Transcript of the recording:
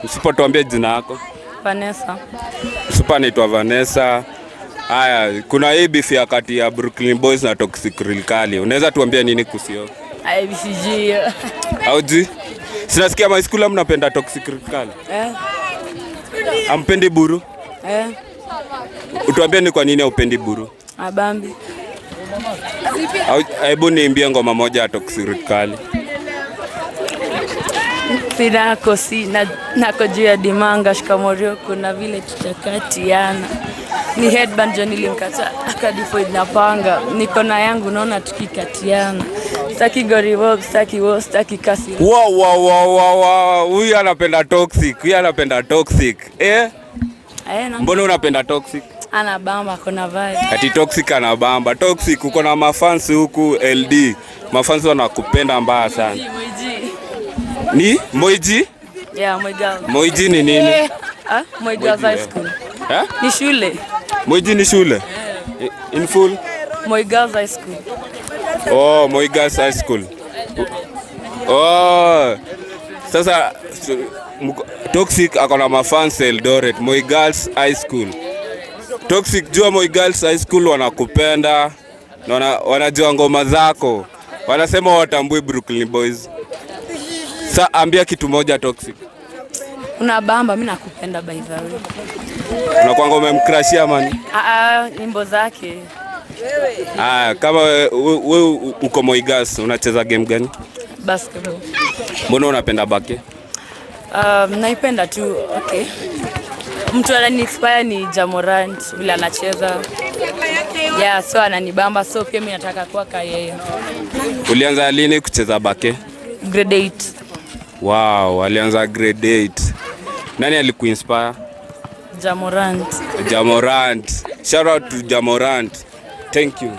Usipotuambia jina lako. Vanessa. Super anaitwa Vanessa. Haya, kuna hii beef ya kati ya Brooklyn Boys na Toxic Rilkali. Unaweza tuambia nini kusio? IBCG. Auji? Sinasikia my school mnapenda Toxic Rilkali. Ampendi Buru? Utuambie ni kwa nini haupendi Buru? Abambi. Hebu niimbie ngoma moja ya Toxic Rilkali. Nako juu ya dimanga shikamorio kuna vile tutakatiana. Ni headband jo nilimkata akadifo inapanga. Niko na yangu naona tukikatiana. Sitaki gorivo, sitaki wo, sitaki kasi. Wow. Huyu anapenda Toxic. Mbona unapenda Toxic? Anabamba kuna vibe. Ati Toxic anabamba. Toxic uko na mafans huku LD. Mafans wanakupenda mbaya sana. Ni Moiji? Yeah, Moigal. Moiji ni nini? Moigal High School. Ni shule. Moiji ni shule? In full? Moigal High School. Oh, Moigal High School. Oh. Sasa Toxic akona mafans Eldoret, Moigal High School. Toxic jua Moigal High School wanakupenda. Wanajua ngoma zako. Wanasema watambui Brooklyn Boys. Sa ambia kitu moja Toxic. Unabamba, mimi nakupenda by the way. Unakuanga umemcrashia man? Nyimbo zake. Kama wewe uko Moigas, unacheza game gani? Basketball. Mbona unapenda bake? Naipenda tu, okay. Mtu anani-inspire ni Jamorant vile anacheza. Yeah, so ananibamba, so pia mimi nataka kuwa kama yeye. Ulianza lini kucheza bake? Grade 8. Wow, alianza grade 8. Nani alikuinspire? Jamorant. Shout out to Jamorant. Thank you.